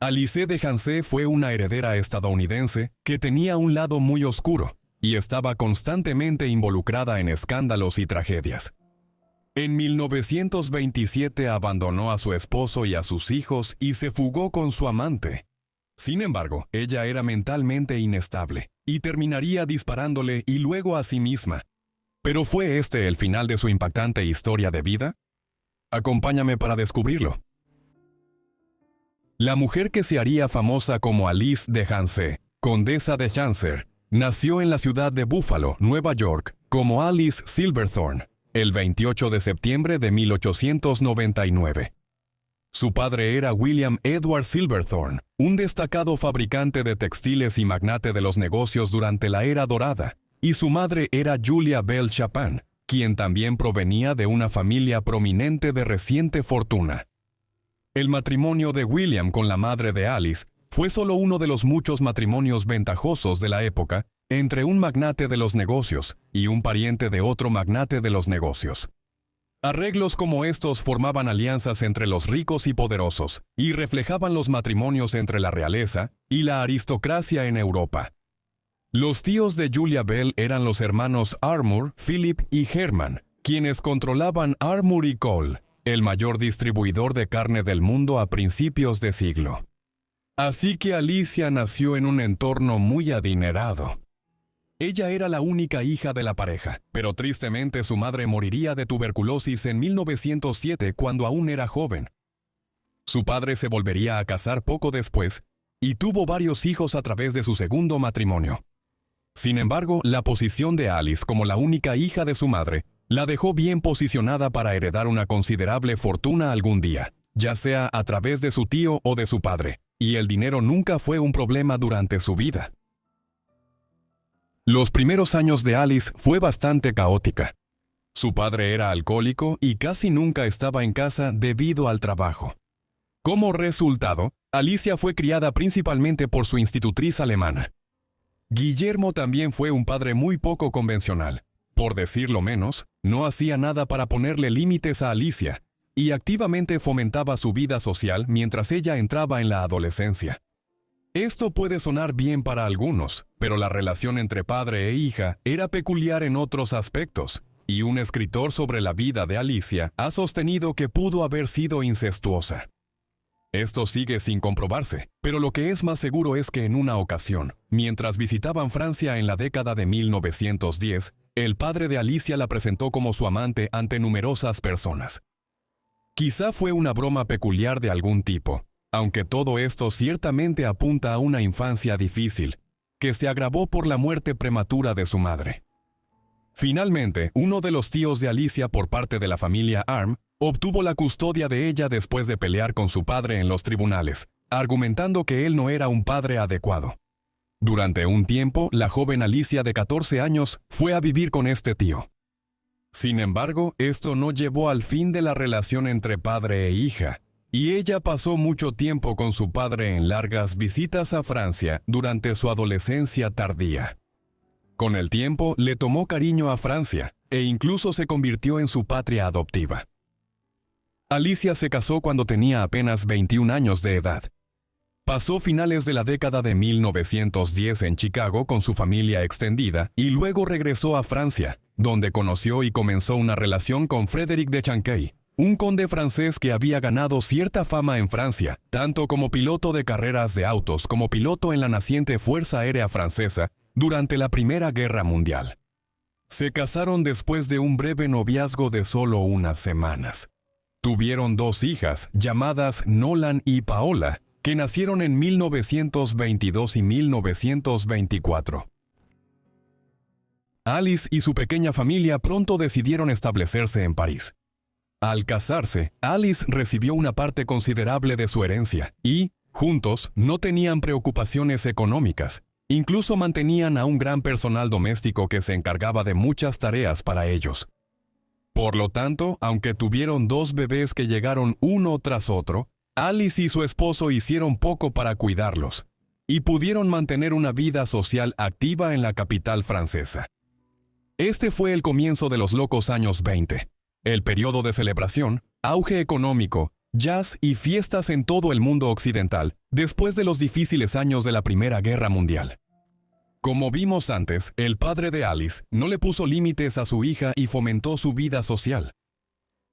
Alice de Hansé fue una heredera estadounidense que tenía un lado muy oscuro y estaba constantemente involucrada en escándalos y tragedias. En 1927 abandonó a su esposo y a sus hijos y se fugó con su amante. Sin embargo, ella era mentalmente inestable y terminaría disparándole y luego a sí misma. ¿Pero fue este el final de su impactante historia de vida? Acompáñame para descubrirlo. La mujer que se haría famosa como Alice de Hansé, condesa de Hampshire, nació en la ciudad de Buffalo, Nueva York, como Alice Silverthorne, el 28 de septiembre de 1899. Su padre era William Edward Silverthorne, un destacado fabricante de textiles y magnate de los negocios durante la Era Dorada, y su madre era Julia Bell Chapin, quien también provenía de una familia prominente de reciente fortuna. El matrimonio de William con la madre de Alice fue solo uno de los muchos matrimonios ventajosos de la época entre un magnate de los negocios y un pariente de otro magnate de los negocios. Arreglos como estos formaban alianzas entre los ricos y poderosos y reflejaban los matrimonios entre la realeza y la aristocracia en Europa. Los tíos de Julia Bell eran los hermanos Armour, Philip y Herman, quienes controlaban Armour y Cole, el mayor distribuidor de carne del mundo a principios de siglo. Así que Alicia nació en un entorno muy adinerado. Ella era la única hija de la pareja, pero tristemente su madre moriría de tuberculosis en 1907 cuando aún era joven. Su padre se volvería a casar poco después y tuvo varios hijos a través de su segundo matrimonio. Sin embargo, la posición de Alice como la única hija de su madre la dejó bien posicionada para heredar una considerable fortuna algún día, ya sea a través de su tío o de su padre, y el dinero nunca fue un problema durante su vida. Los primeros años de Alice fue bastante caótica. Su padre era alcohólico y casi nunca estaba en casa debido al trabajo. Como resultado, Alicia fue criada principalmente por su institutriz alemana. Guillermo también fue un padre muy poco convencional. Por decirlo menos, no hacía nada para ponerle límites a Alicia, y activamente fomentaba su vida social mientras ella entraba en la adolescencia. Esto puede sonar bien para algunos, pero la relación entre padre e hija era peculiar en otros aspectos, y un escritor sobre la vida de Alicia ha sostenido que pudo haber sido incestuosa. Esto sigue sin comprobarse, pero lo que es más seguro es que en una ocasión, mientras visitaban Francia en la década de 1910, el padre de Alicia la presentó como su amante ante numerosas personas. Quizá fue una broma peculiar de algún tipo, aunque todo esto ciertamente apunta a una infancia difícil, que se agravó por la muerte prematura de su madre. Finalmente, uno de los tíos de Alicia por parte de la familia Arm obtuvo la custodia de ella después de pelear con su padre en los tribunales, argumentando que él no era un padre adecuado. Durante un tiempo, la joven Alicia de 14 años fue a vivir con este tío. Sin embargo, esto no llevó al fin de la relación entre padre e hija, y ella pasó mucho tiempo con su padre en largas visitas a Francia durante su adolescencia tardía. Con el tiempo, le tomó cariño a Francia, e incluso se convirtió en su patria adoptiva. Alicia se casó cuando tenía apenas 21 años de edad. Pasó finales de la década de 1910 en Chicago con su familia extendida y luego regresó a Francia, donde conoció y comenzó una relación con Frédéric de Chanquey, un conde francés que había ganado cierta fama en Francia, tanto como piloto de carreras de autos como piloto en la naciente Fuerza Aérea Francesa durante la Primera Guerra Mundial. Se casaron después de un breve noviazgo de solo unas semanas. Tuvieron dos hijas, llamadas Nolan y Paola, que nacieron en 1922 y 1924. Alice y su pequeña familia pronto decidieron establecerse en París. Al casarse, Alice recibió una parte considerable de su herencia y, juntos, no tenían preocupaciones económicas. Incluso mantenían a un gran personal doméstico que se encargaba de muchas tareas para ellos. Por lo tanto, aunque tuvieron dos bebés que llegaron uno tras otro, Alice y su esposo hicieron poco para cuidarlos, y pudieron mantener una vida social activa en la capital francesa. Este fue el comienzo de los locos años 20, el periodo de celebración, auge económico jazz y fiestas en todo el mundo occidental después de los difíciles años de la Primera Guerra Mundial. Como vimos antes, el padre de Alice no le puso límites a su hija y fomentó su vida social.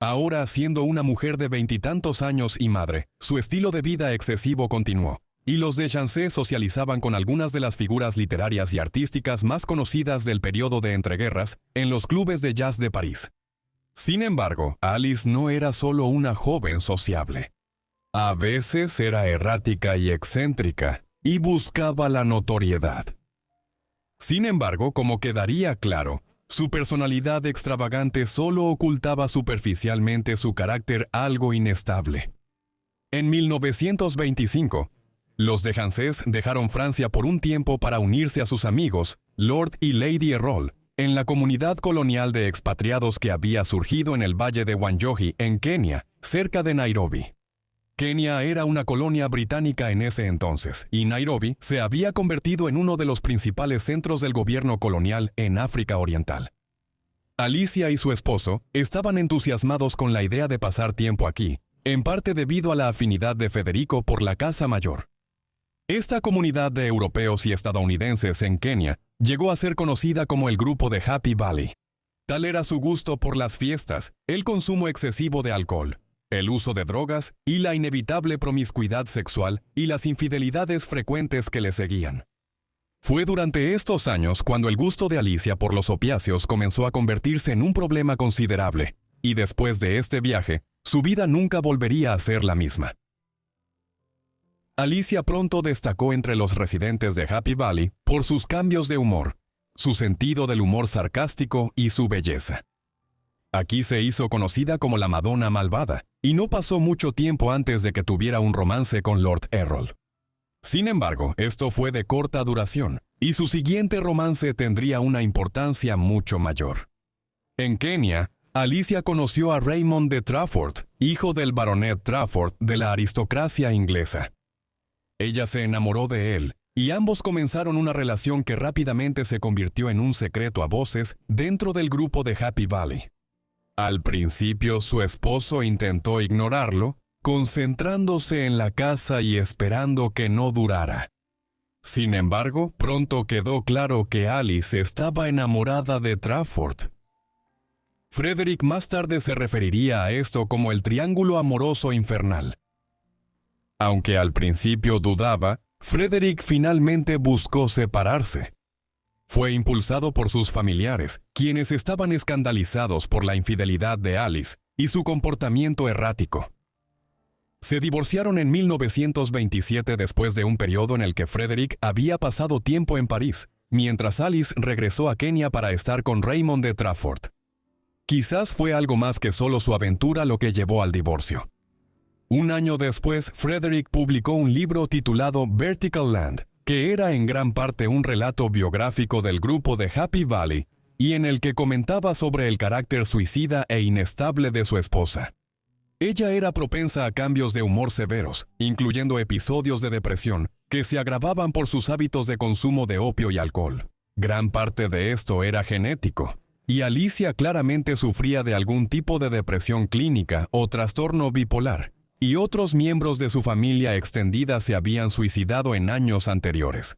Ahora, siendo una mujer de 20 y tantos años y madre, su estilo de vida excesivo continuó, y los Deschances socializaban con algunas de las figuras literarias y artísticas más conocidas del periodo de entreguerras en los clubes de jazz de París. Sin embargo, Alice no era solo una joven sociable. A veces era errática y excéntrica, y buscaba la notoriedad. Sin embargo, como quedaría claro, su personalidad extravagante solo ocultaba superficialmente su carácter algo inestable. En 1925, los Deschances dejaron Francia por un tiempo para unirse a sus amigos, Lord y Lady Errol, en la comunidad colonial de expatriados que había surgido en el valle de Wanjohi, en Kenia, cerca de Nairobi. Kenia era una colonia británica en ese entonces, y Nairobi se había convertido en uno de los principales centros del gobierno colonial en África Oriental. Alicia y su esposo estaban entusiasmados con la idea de pasar tiempo aquí, en parte debido a la afinidad de Federico por la Casa Mayor. Esta comunidad de europeos y estadounidenses en Kenia llegó a ser conocida como el grupo de Happy Valley. Tal era su gusto por las fiestas, el consumo excesivo de alcohol, el uso de drogas y la inevitable promiscuidad sexual y las infidelidades frecuentes que le seguían. Fue durante estos años cuando el gusto de Alicia por los opiáceos comenzó a convertirse en un problema considerable, y después de este viaje, su vida nunca volvería a ser la misma. Alicia pronto destacó entre los residentes de Happy Valley por sus cambios de humor, su sentido del humor sarcástico y su belleza. Aquí se hizo conocida como la Madonna malvada, y no pasó mucho tiempo antes de que tuviera un romance con Lord Errol. Sin embargo, esto fue de corta duración, y su siguiente romance tendría una importancia mucho mayor. En Kenia, Alicia conoció a Raymond de Trafford, hijo del baronet Trafford de la aristocracia inglesa. Ella se enamoró de él, y ambos comenzaron una relación que rápidamente se convirtió en un secreto a voces dentro del grupo de Happy Valley. Al principio, su esposo intentó ignorarlo, concentrándose en la casa y esperando que no durara. Sin embargo, pronto quedó claro que Alice estaba enamorada de Trafford. Frederick más tarde se referiría a esto como el triángulo amoroso infernal. Aunque al principio dudaba, Frederick finalmente buscó separarse. Fue impulsado por sus familiares, quienes estaban escandalizados por la infidelidad de Alice y su comportamiento errático. Se divorciaron en 1927 después de un periodo en el que Frederick había pasado tiempo en París, mientras Alice regresó a Kenia para estar con Raymond de Trafford. Quizás fue algo más que solo su aventura lo que llevó al divorcio. Un año después, Frederick publicó un libro titulado Vertical Land, que era en gran parte un relato biográfico del grupo de Happy Valley y en el que comentaba sobre el carácter suicida e inestable de su esposa. Ella era propensa a cambios de humor severos, incluyendo episodios de depresión, que se agravaban por sus hábitos de consumo de opio y alcohol. Gran parte de esto era genético, y Alicia claramente sufría de algún tipo de depresión clínica o trastorno bipolar, y otros miembros de su familia extendida se habían suicidado en años anteriores.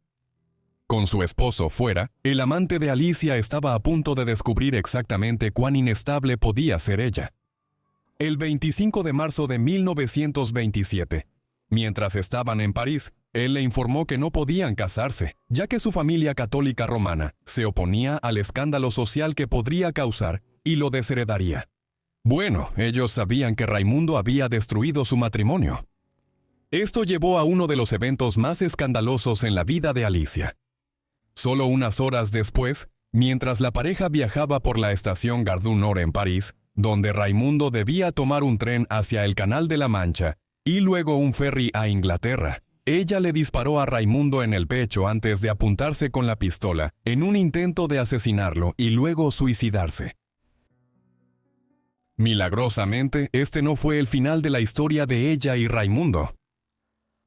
Con su esposo fuera, el amante de Alicia estaba a punto de descubrir exactamente cuán inestable podía ser ella. El 25 de marzo de 1927, mientras estaban en París, él le informó que no podían casarse, ya que su familia católica romana se oponía al escándalo social que podría causar y lo desheredaría. Bueno, ellos sabían que Raimundo había destruido su matrimonio. Esto llevó a uno de los eventos más escandalosos en la vida de Alicia. Solo unas horas después, mientras la pareja viajaba por la estación Gare du Nord en París, donde Raimundo debía tomar un tren hacia el Canal de la Mancha y luego un ferry a Inglaterra, ella le disparó a Raimundo en el pecho antes de apuntarse con la pistola en un intento de asesinarlo y luego suicidarse. Milagrosamente, este no fue el final de la historia de ella y Raimundo.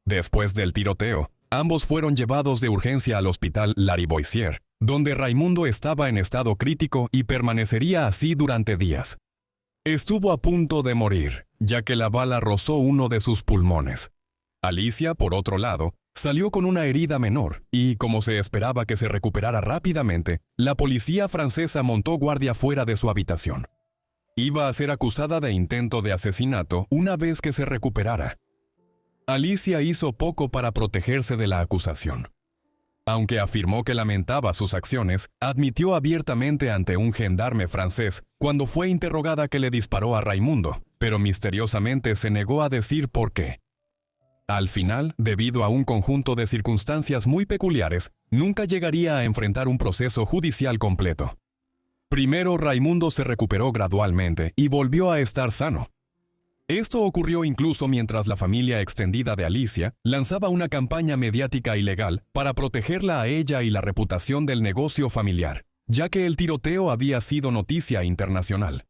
Después del tiroteo, ambos fueron llevados de urgencia al hospital Lariboisière, donde Raimundo estaba en estado crítico y permanecería así durante días. Estuvo a punto de morir, ya que la bala rozó uno de sus pulmones. Alicia, por otro lado, salió con una herida menor y, como se esperaba que se recuperara rápidamente, la policía francesa montó guardia fuera de su habitación. Iba a ser acusada de intento de asesinato una vez que se recuperara. Alicia hizo poco para protegerse de la acusación. Aunque afirmó que lamentaba sus acciones, admitió abiertamente ante un gendarme francés cuando fue interrogada que le disparó a Raimundo, pero misteriosamente se negó a decir por qué. Al final, debido a un conjunto de circunstancias muy peculiares, nunca llegaría a enfrentar un proceso judicial completo. Primero, Raimundo se recuperó gradualmente y volvió a estar sano. Esto ocurrió incluso mientras la familia extendida de Alicia lanzaba una campaña mediática ilegal para protegerla a ella y la reputación del negocio familiar, ya que el tiroteo había sido noticia internacional.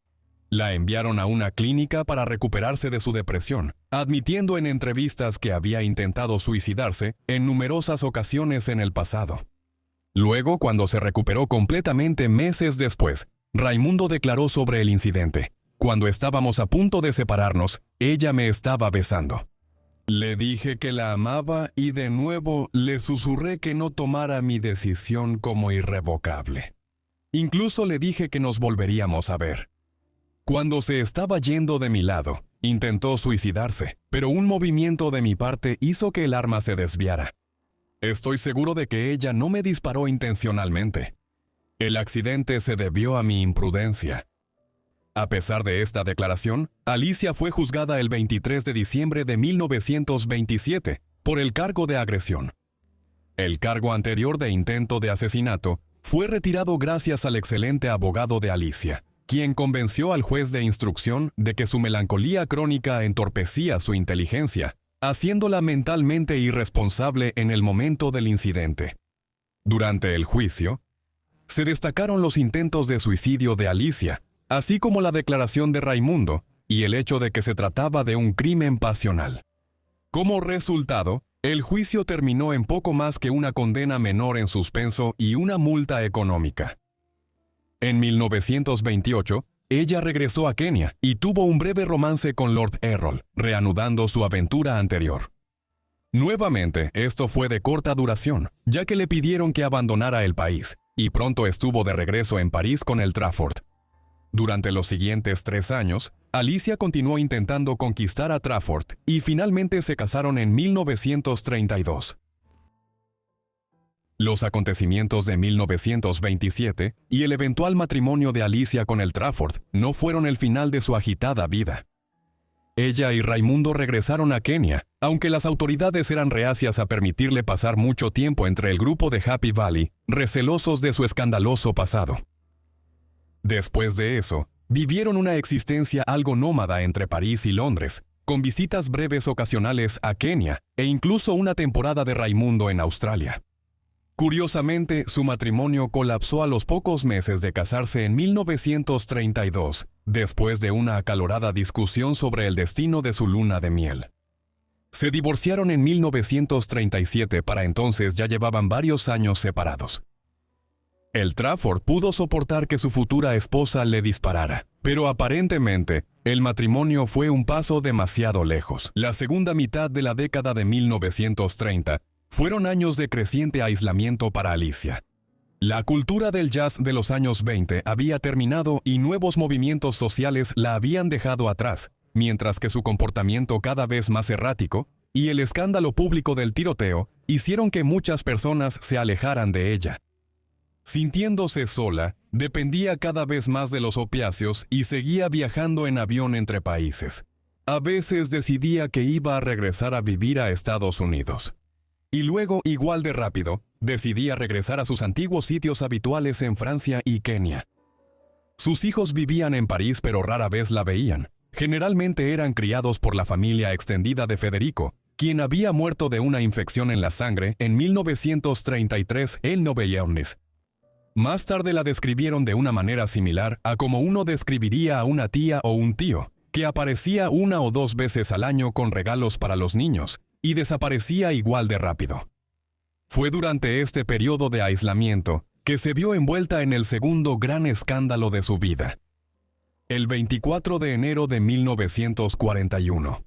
La enviaron a una clínica para recuperarse de su depresión, admitiendo en entrevistas que había intentado suicidarse en numerosas ocasiones en el pasado. Luego, cuando se recuperó completamente meses después, Raimundo declaró sobre el incidente. Cuando estábamos a punto de separarnos, ella me estaba besando. Le dije que la amaba y de nuevo le susurré que no tomara mi decisión como irrevocable. Incluso le dije que nos volveríamos a ver. Cuando se estaba yendo de mi lado, intentó suicidarse, pero un movimiento de mi parte hizo que el arma se desviara. Estoy seguro de que ella no me disparó intencionalmente. El accidente se debió a mi imprudencia. A pesar de esta declaración, Alicia fue juzgada el 23 de diciembre de 1927 por el cargo de agresión. El cargo anterior de intento de asesinato fue retirado gracias al excelente abogado de Alicia, quien convenció al juez de instrucción de que su melancolía crónica entorpecía su inteligencia, haciéndola mentalmente irresponsable en el momento del incidente. Durante el juicio, se destacaron los intentos de suicidio de Alicia, así como la declaración de Raimundo y el hecho de que se trataba de un crimen pasional. Como resultado, el juicio terminó en poco más que una condena menor en suspenso y una multa económica. En 1928, ella regresó a Kenia y tuvo un breve romance con Lord Errol, reanudando su aventura anterior. Nuevamente, esto fue de corta duración, ya que le pidieron que abandonara el país, y pronto estuvo de regreso en París con el Trafford. Durante los siguientes 3 años, Alicia continuó intentando conquistar a Trafford y finalmente se casaron en 1932. Los acontecimientos de 1927 y el eventual matrimonio de Alicia con el Trafford no fueron el final de su agitada vida. Ella y Raimundo regresaron a Kenia, aunque las autoridades eran reacias a permitirle pasar mucho tiempo entre el grupo de Happy Valley, recelosos de su escandaloso pasado. Después de eso, vivieron una existencia algo nómada entre París y Londres, con visitas breves ocasionales a Kenia e incluso una temporada de Raimundo en Australia. Curiosamente, su matrimonio colapsó a los pocos meses de casarse en 1932, después de una acalorada discusión sobre el destino de su luna de miel. Se divorciaron en 1937, para entonces ya llevaban varios años separados. El Trafford pudo soportar que su futura esposa le disparara, pero aparentemente, el matrimonio fue un paso demasiado lejos. La segunda mitad de la década de 1930 fueron años de creciente aislamiento para Alicia. La cultura del jazz de los años 20 había terminado y nuevos movimientos sociales la habían dejado atrás, mientras que su comportamiento cada vez más errático y el escándalo público del tiroteo hicieron que muchas personas se alejaran de ella. Sintiéndose sola, dependía cada vez más de los opiáceos y seguía viajando en avión entre países. A veces decidía que iba a regresar a vivir a Estados Unidos. Y luego, igual de rápido, decidía regresar a sus antiguos sitios habituales en Francia y Kenia. Sus hijos vivían en París, pero rara vez la veían. Generalmente eran criados por la familia extendida de Federico, quien había muerto de una infección en la sangre en 1933 en Nueva Orleans. Más tarde la describieron de una manera similar a como uno describiría a una tía o un tío, que aparecía 1 o 2 veces al año con regalos para los niños, y desaparecía igual de rápido. Fue durante este periodo de aislamiento que se vio envuelta en el segundo gran escándalo de su vida. el 24 de enero de 1941.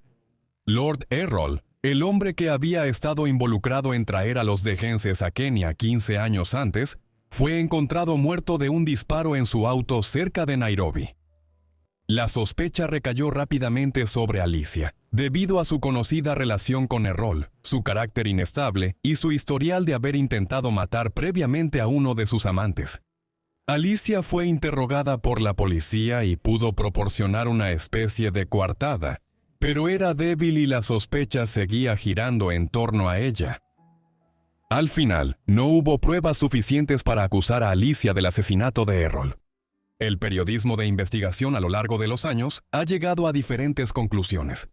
Lord Errol, el hombre que había estado involucrado en traer a los dejenses a Kenia 15 años antes, fue encontrado muerto de un disparo en su auto cerca de Nairobi. La sospecha recayó rápidamente sobre Alicia, debido a su conocida relación con Errol, su carácter inestable y su historial de haber intentado matar previamente a uno de sus amantes. Alicia fue interrogada por la policía y pudo proporcionar una especie de coartada, pero era débil y la sospecha seguía girando en torno a ella. Al final, no hubo pruebas suficientes para acusar a Alicia del asesinato de Errol. El periodismo de investigación a lo largo de los años ha llegado a diferentes conclusiones.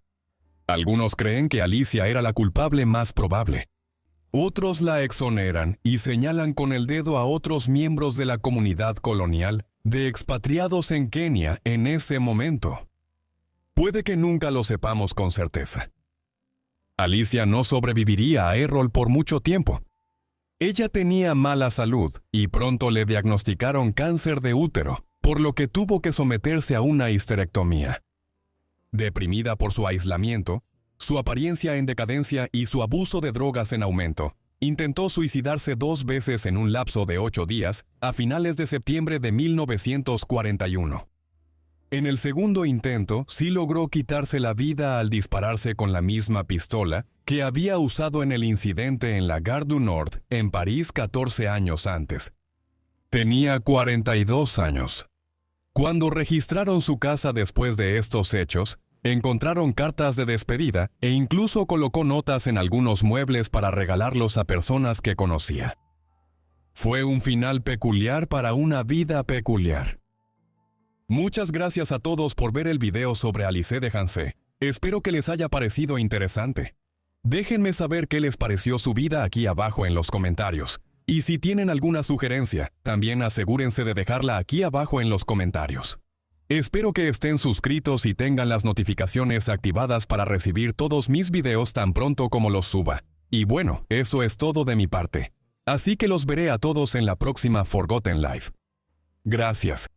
Algunos creen que Alicia era la culpable más probable. Otros la exoneran y señalan con el dedo a otros miembros de la comunidad colonial de expatriados en Kenia en ese momento. Puede que nunca lo sepamos con certeza. Alicia no sobreviviría a Errol por mucho tiempo. Ella tenía mala salud y pronto le diagnosticaron cáncer de útero, por lo que tuvo que someterse a una histerectomía. Deprimida por su aislamiento, su apariencia en decadencia y su abuso de drogas en aumento, intentó suicidarse 2 veces en un lapso de 8 días a finales de septiembre de 1941. En el segundo intento, sí logró quitarse la vida al dispararse con la misma pistola que había usado en el incidente en la Gare du Nord, en París 14 años antes. Tenía 42 años. Cuando registraron su casa después de estos hechos, encontraron cartas de despedida e incluso colocó notas en algunos muebles para regalarlos a personas que conocía. Fue un final peculiar para una vida peculiar. Muchas gracias a todos por ver el video sobre Alice de Hansé. Espero que les haya parecido interesante. Déjenme saber qué les pareció su vida aquí abajo en los comentarios. Y si tienen alguna sugerencia, también asegúrense de dejarla aquí abajo en los comentarios. Espero que estén suscritos y tengan las notificaciones activadas para recibir todos mis videos tan pronto como los suba. Y bueno, eso es todo de mi parte. Así que los veré a todos en la próxima Forgotten Life. Gracias.